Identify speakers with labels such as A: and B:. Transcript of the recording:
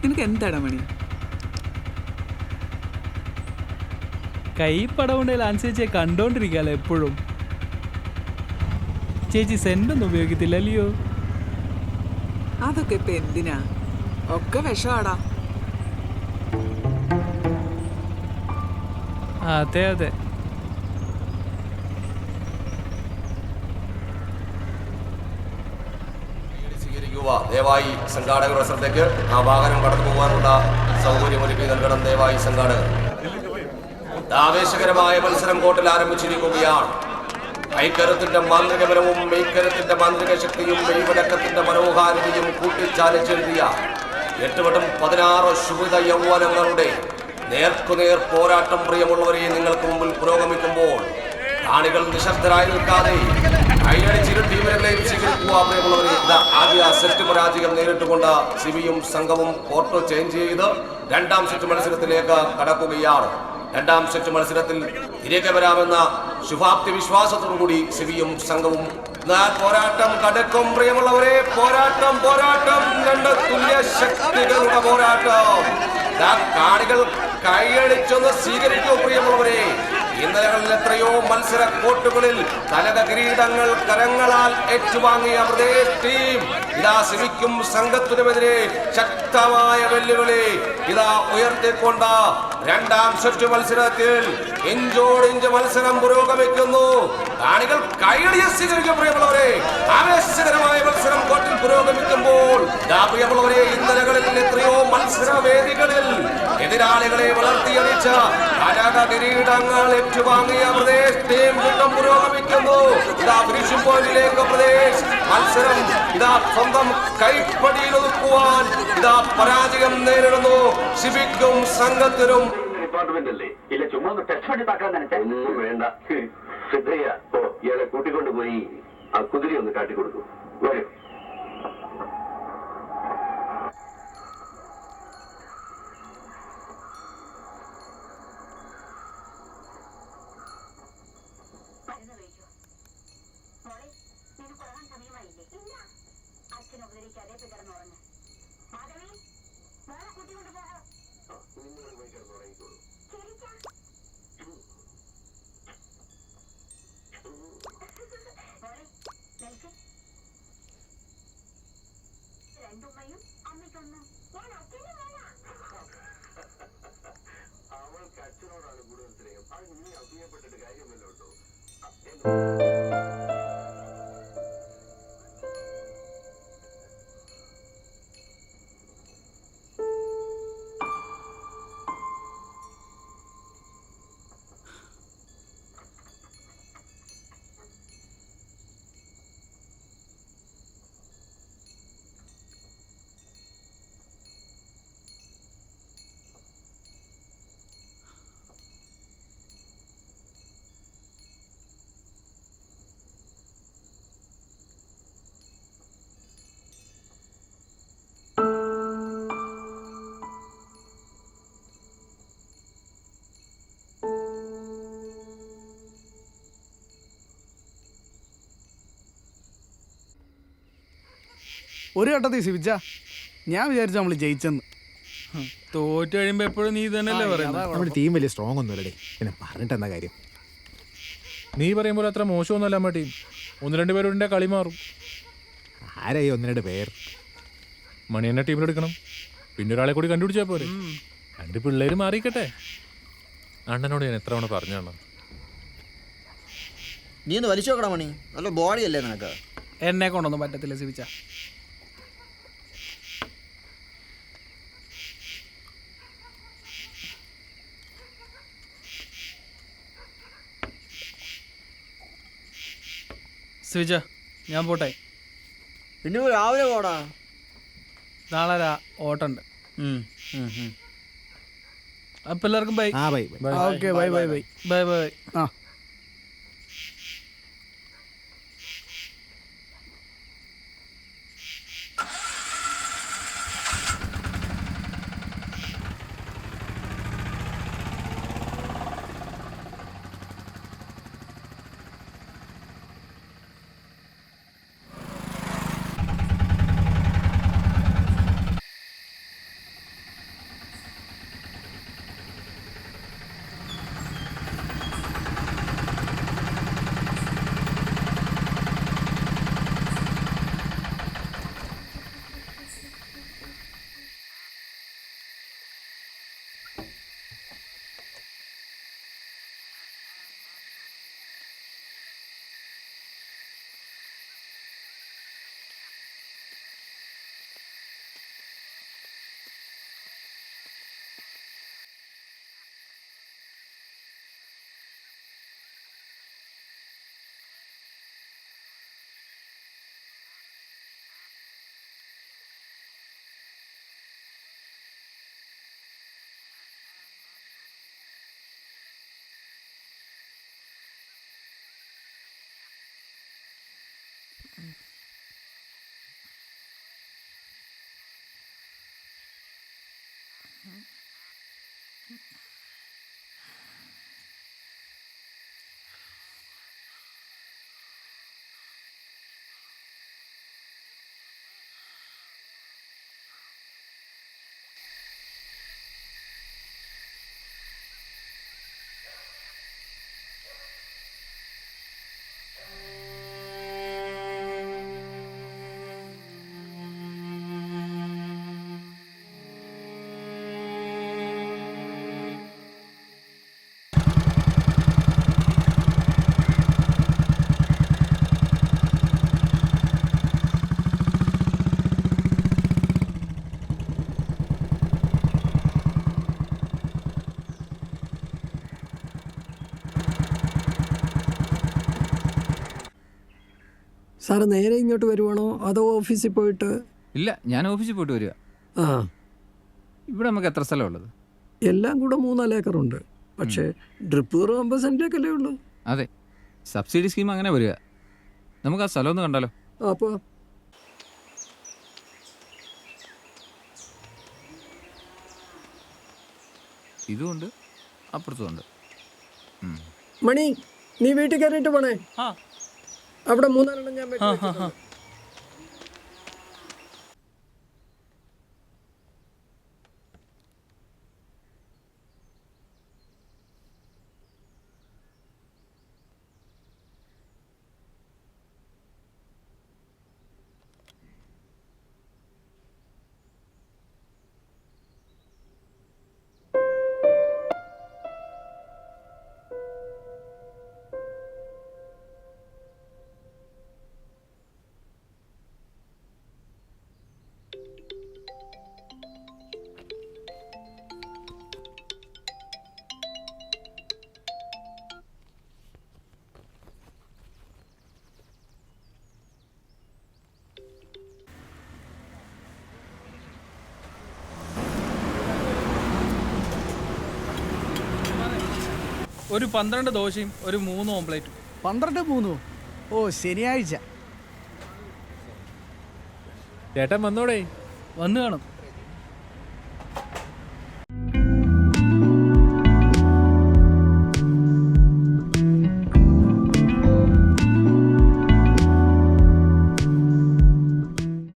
A: നിനക്ക് എന്താണ് മണി?
B: കൈ പടമുണ്ടെങ്കിൽ അനുസരിച്ച് കണ്ടോണ്ടിരിക്കാലോ എപ്പോഴും. ചേച്ചി സെന്റൊന്നും ഉപയോഗിക്കത്തില്ലല്ലയോ?
A: അതൊക്കെ ഇപ്പൊ എന്തിനാ? ഒക്കെ വിഷമാടാ.
B: അതെ അതെ.
C: ദയവായി സംഘാടകരുടെ ശ്രദ്ധയ്ക്ക് ആ വാഹനം കടന്നു പോകാനുള്ള സൗകര്യമൊരുക്കി നൽകണം. ദയവായി സംഘാടകർ. ആവേശകരമായ മത്സരം കോർട്ടിൽ ആരംഭിച്ചിരിക്കുകയാണ്. ഐക്കരത്തിന്റെ മാന്ത്രിക ബലവും മെയ്ക്കരത്തിന്റെ മാന്ത്രിക ശക്തിയും മെയ്വടക്കത്തിന്റെ മനോഹാരിതയും കൂട്ടിച്ചാലിച്ചെഴുതിയ 8-16 ശുഭിത യൗവനങ്ങളുടെ നേർക്കുനേർ പോരാട്ടം പ്രിയമുള്ളവരെ നിങ്ങൾക്ക് മുമ്പിൽ പുരോഗമിക്കുമ്പോൾ കാണികൾ നിശബ്ദരായി നിൽക്കാതെ കൈയടിച്ചിരു ടീമിനെയും സ്വീകരിക്കുക. പ്രിയമുള്ളവരെ, ആദ്യ സെറ്റ് പരാജയം നേരിട്ടുകൊണ്ട് സിബിയും സംഘവും കോർട്ട് ചേഞ്ച് ചെയ്ത് രണ്ടാം സെറ്റ് മത്സരത്തിലേക്ക് കടക്കുകയാണ്. രണ്ടാം സെറ്റ് മത്സരത്തിൽ തിരികെ വരാമെന്ന ശുഭാപ്തി വിശ്വാസത്തോടുകൂടി സിബിയും സംഘവും പോരാട്ടം കടക്കും. പ്രിയമുള്ളവരെ, പോരാട്ടം പോരാട്ടം രണ്ട് തുല്യ ശക്തികളുടെ പോരാട്ടം. കാണികൾ കൈയടിച്ചൊന്ന് സ്വീകരിക്കൂ. പ്രിയമുള്ളവരെ, ഇന്നലകളിൽ എത്രയോ മത്സര കോർട്ടുകളിൽ തലക കിരീടങ്ങൾ കരങ്ങളാൽ ഏറ്റുവാങ്ങിയ പ്രദേശ് ടീം ഇതാ സിബിക്കും സംഘത്തിനുമെതിരെ ശക്തമായ വെല്ലുവിളി ഇതാ ഉയർത്തിക്കൊണ്ട് രണ്ടാം സെറ്റ് മത്സരത്തിൽ ഇഞ്ചോടിഞ്ച് മത്സരം പുരോഗമിക്കുന്നു. കാണികൾ കൈയടിയ സ്വീകരിക്കും. പ്രിയമുള്ളവരെ, ആവേശകരമായ മത്സരം കോർട്ടിൽ പുരോഗമിക്കുമ്പോൾ പ്രിയമുള്ളവരെ, ഇന്നലകളിൽ എത്രയോ മത്സര വേദികളിൽ എതിരാളികളെ വളർത്തിയടിച്ച തലക കിരീടങ്ങൾ ഏറ്റുവാങ്ങിയ പ്രദേശ് ടീം കൂട്ടം പുരോഗമിക്കുന്നു. ഇതാ ഫിനിഷിംഗ് പോയിന്റിലേക്ക് പ്രദേശ് മത്സരം ഇതാ സ്വന്തം കൈപ്പടിയിൽ ഒതുക്കുവാൻ ഇതാ പരാജയം നേരിടുന്നു. സിബിക്കും സംഘത്തിനും
D: ഡിപ്പാർട്ട്മെന്റ് അല്ലേ? ഇല്ല, ചുമ്മാ ടെസ്റ്റ് വേണ്ടി താക്കാൻ ഒന്നും വേണ്ട. സിദ്ധയ്യ ഇയാളെ കൂട്ടിക്കൊണ്ടുപോയി ആ കുതിരി ഒന്ന് കാട്ടിക്കൊടുക്കും. വരൂ. അവൾക്ക് അച്ഛനോടാണ് കൂടുതൽ സ്നേഹം. അത് നീ അഭിയപ്പെട്ടിട്ട് കാര്യമല്ലോ ഉണ്ടോ?
E: ഒരു ഘട്ടത്തിൽ സിബിച്ച ഞാൻ വിചാരിച്ചു നമ്മൾ ജയിച്ചെന്ന്.
B: തോറ്റു കഴിയുമ്പോ എപ്പോഴും നീ തന്നെയല്ലേ പറയുന്നത്.
F: നമ്മുടെ ടീം വലിയ സ്ട്രോങ് ഒന്നുമല്ലേ. പിന്നെ പറഞ്ഞിട്ട് എന്താ കാര്യം?
G: നീ പറയുമ്പോൾ അത്ര മോശമൊന്നുമല്ല നമ്മുടെ ടീം. 1-2 പേരുടെ കളി മാറും.
F: ആരായി 1-2 പേർ?
G: മണി എന്നെ ടീമിലെടുക്കണം. പിന്നെ ഒരാളെ കൂടി കണ്ടുപിടിച്ചാൽ പോരെ. 2 പിള്ളേര് മാറിയിക്കട്ടെ. അണ്ണനോട് ഞാൻ എത്ര തവണ പറഞ്ഞാണ്.
H: നീ ഒന്ന് വലിച്ചു നോക്കണം മണി. നല്ല ബോഡി അല്ലേ നിനക്ക്?
E: എന്നെ കൊണ്ടൊന്നും പറ്റത്തില്ല സിബിച്ച.
B: സിവിച്ച, ഞാൻ പോട്ടെ.
H: പിന്നെ രാവിലെ പോടാ.
B: നാളെ ഓട്ടുണ്ട്. അപ്പൊ എല്ലാവർക്കും bye.
F: Bye.
E: Okay, bye bye bye
B: bye bye.
E: ആ.
I: സാറ് നേരെ ഇങ്ങോട്ട് വരുവാണോ അതോ ഓഫീസിൽ പോയിട്ട്?
J: ഇല്ല, ഞാൻ ഓഫീസിൽ പോയിട്ട് വരിക.
I: ആ,
J: ഇവിടെ നമുക്ക് എത്ര സ്ഥലമുള്ളത്?
I: എല്ലാം കൂടെ 3-4 ഏക്കറുണ്ട്. പക്ഷേ ഡ്രിപ്പ് 50 സെൻറ്റൊക്കെയല്ലേ ഉള്ളൂ.
J: അതെ, സബ്സിഡി സ്കീം അങ്ങനെ വരിക. നമുക്ക് ആ സ്ഥലം ഒന്ന് കണ്ടാലോ?
I: അപ്പോൾ
J: ഇതുമുണ്ട്, അപ്പുറത്തുമുണ്ട്.
I: മണി, നീ വീട്ടിൽ കയറിയിട്ട് പോണേ.
B: ആ.
I: അവിടെ 3-4 ഞാൻ വെട്ടി വെച്ചിട്ടുണ്ട്.
B: ഒരു 12 ദോശയും ഒരു 3 ഓംപ്ലേറ്റും.
E: 12-3. ഓ, ശനിയാഴ്ച.
G: ചേട്ടൻ വന്നോടേ.
B: വന്നു കാണും.